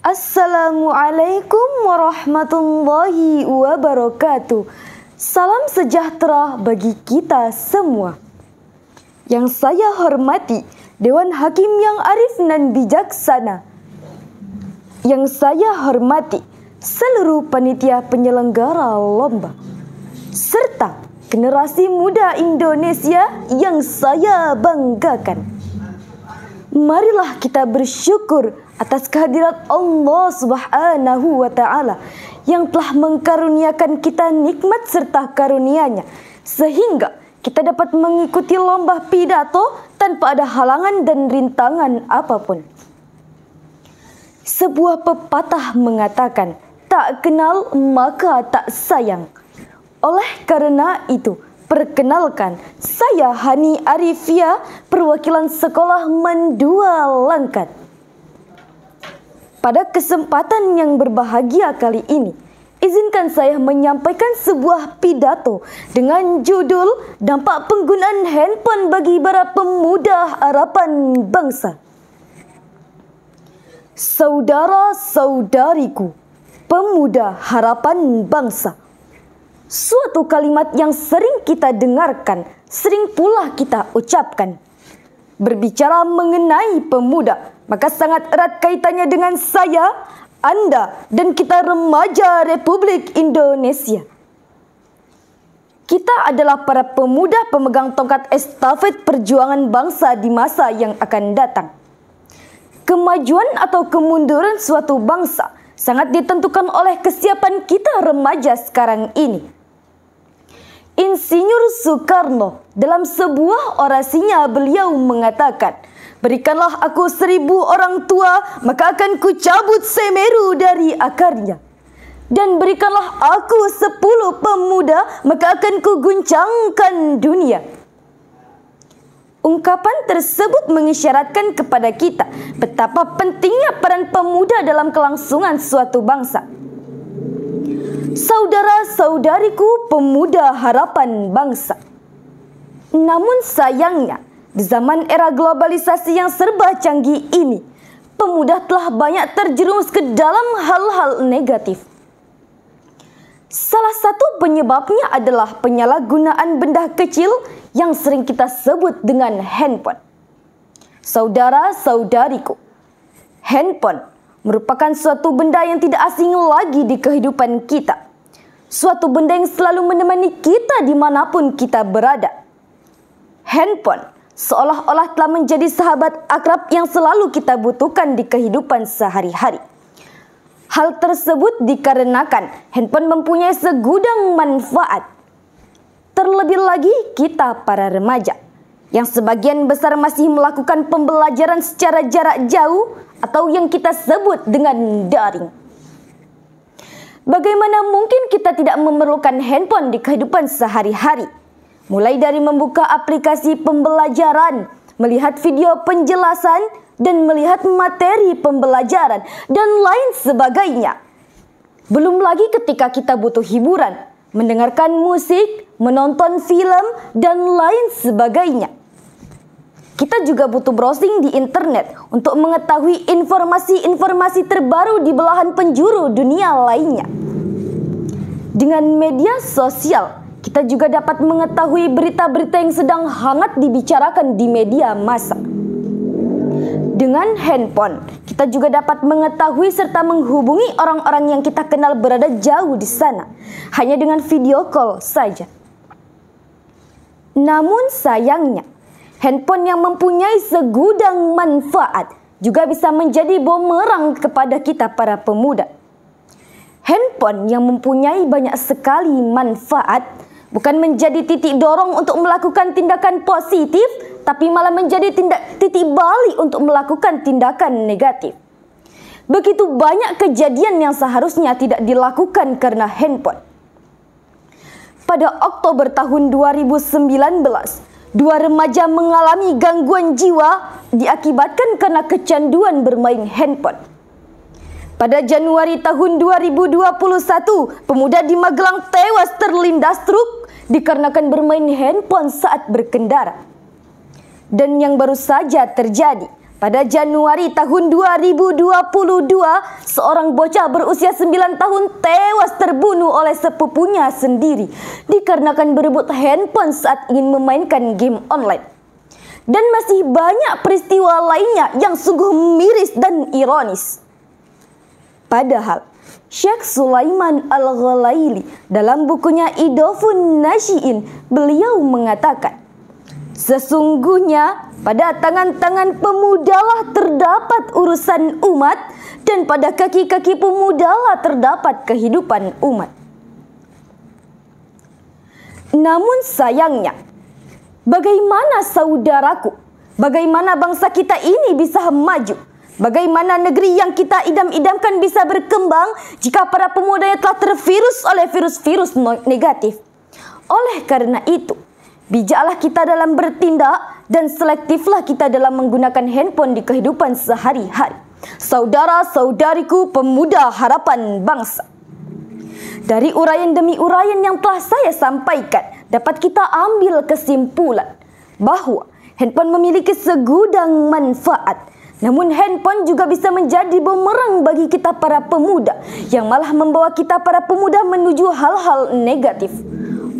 Assalamualaikum warahmatullahi wabarakatuh. Salam sejahtera bagi kita semua. Yang saya hormati Dewan Hakim yang arif dan bijaksana. Yang saya hormati seluruh panitia penyelenggara lomba, serta generasi muda Indonesia yang saya banggakan. Marilah kita bersyukur atas kehadirat Allah Subhanahu wa Ta'ala yang telah mengkaruniakan kita nikmat serta karunia-Nya, sehingga kita dapat mengikuti lomba pidato tanpa ada halangan dan rintangan apapun. Sebuah pepatah mengatakan, tak kenal maka tak sayang. Oleh karena itu, perkenalkan, saya Hani Arifia, perwakilan sekolah Mandua Langkat. Pada kesempatan yang berbahagia kali ini, izinkan saya menyampaikan sebuah pidato dengan judul Dampak Penggunaan Handphone bagi para Pemuda Harapan Bangsa. Saudara-saudariku, pemuda harapan bangsa. Suatu kalimat yang sering kita dengarkan, sering pula kita ucapkan. Berbicara mengenai pemuda, maka sangat erat kaitannya dengan saya, Anda, dan kita remaja Republik Indonesia. Kita adalah para pemuda pemegang tongkat estafet perjuangan bangsa di masa yang akan datang. Kemajuan atau kemunduran suatu bangsa sangat ditentukan oleh kesiapan kita remaja sekarang ini. Insinyur Soekarno dalam sebuah orasinya beliau mengatakan, berikanlah aku 1000 orang tua, maka akan kucabut Semeru dari akarnya. Dan berikanlah aku 10 pemuda, maka akan kuguncangkan dunia. Ungkapan tersebut mengisyaratkan kepada kita betapa pentingnya peran pemuda dalam kelangsungan suatu bangsa. Saudara-saudariku pemuda harapan bangsa. Namun sayangnya, di zaman era globalisasi yang serba canggih ini, pemuda telah banyak terjerumus ke dalam hal-hal negatif. Salah satu penyebabnya adalah penyalahgunaan benda kecil yang sering kita sebut dengan handphone. Saudara-saudariku, handphone merupakan suatu benda yang tidak asing lagi di kehidupan kita. Suatu benda yang selalu menemani kita dimanapun kita berada. Handphone seolah-olah telah menjadi sahabat akrab yang selalu kita butuhkan di kehidupan sehari-hari. Hal tersebut dikarenakan handphone mempunyai segudang manfaat. Terlebih lagi kita para remaja, yang sebagian besar masih melakukan pembelajaran secara jarak jauh atau yang kita sebut dengan daring. Bagaimana mungkin kita tidak memerlukan handphone di kehidupan sehari-hari? Mulai dari membuka aplikasi pembelajaran, melihat video penjelasan, dan melihat materi pembelajaran, dan lain sebagainya. Belum lagi ketika kita butuh hiburan, mendengarkan musik, menonton film, dan lain sebagainya. Kita juga butuh browsing di internet untuk mengetahui informasi-informasi terbaru di belahan penjuru dunia lainnya. Dengan media sosial, kita juga dapat mengetahui berita-berita yang sedang hangat dibicarakan di media massa. Dengan handphone, kita juga dapat mengetahui serta menghubungi orang-orang yang kita kenal berada jauh di sana, hanya dengan video call saja. Namun sayangnya, handphone yang mempunyai segudang manfaat juga bisa menjadi bumerang kepada kita para pemuda. Handphone yang mempunyai banyak sekali manfaat bukan menjadi titik dorong untuk melakukan tindakan positif, tapi malah menjadi titik balik untuk melakukan tindakan negatif. Begitu banyak kejadian yang seharusnya tidak dilakukan karena handphone. Pada Oktober tahun 2019, 2 remaja mengalami gangguan jiwa diakibatkan karena kecanduan bermain handphone. Pada Januari tahun 2021, pemuda di Magelang tewas terlindas truk dikarenakan bermain handphone saat berkendara. Dan yang baru saja terjadi Pada Januari tahun 2022, seorang bocah berusia 9 tahun tewas terbunuh oleh sepupunya sendiri dikarenakan berebut handphone saat ingin memainkan game online. Dan masih banyak peristiwa lainnya yang sungguh miris dan ironis. Padahal Syekh Sulaiman Al-Ghalaili dalam bukunya Idafun Nasyiin, beliau mengatakan, sesungguhnya pada tangan-tangan pemudalah terdapat urusan umat, dan pada kaki-kaki pemudalah terdapat kehidupan umat. Namun sayangnya, bagaimana saudaraku, bagaimana bangsa kita ini bisa maju? Bagaimana negeri yang kita idam-idamkan bisa berkembang jika para pemudanya telah tervirus oleh virus-virus negatif? Oleh karena itu, bijaklah kita dalam bertindak dan selektiflah kita dalam menggunakan handphone di kehidupan sehari-hari. Saudara-saudariku pemuda harapan bangsa. Dari uraian demi uraian yang telah saya sampaikan, dapat kita ambil kesimpulan bahwa handphone memiliki segudang manfaat. Namun handphone juga bisa menjadi bumerang bagi kita para pemuda, yang malah membawa kita para pemuda menuju hal-hal negatif.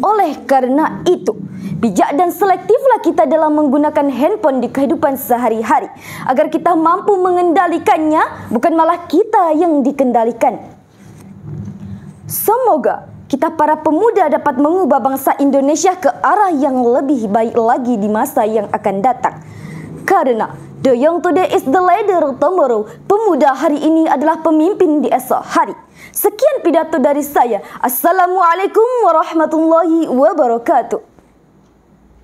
Oleh karena itu, bijak dan selektiflah kita dalam menggunakan handphone di kehidupan sehari-hari, agar kita mampu mengendalikannya, bukan malah kita yang dikendalikan. Semoga kita para pemuda dapat mengubah bangsa Indonesia ke arah yang lebih baik lagi di masa yang akan datang. Karena the young today is the leader tomorrow. Pemuda hari ini adalah pemimpin di esok hari. Sekian pidato dari saya. Assalamualaikum warahmatullahi wabarakatuh.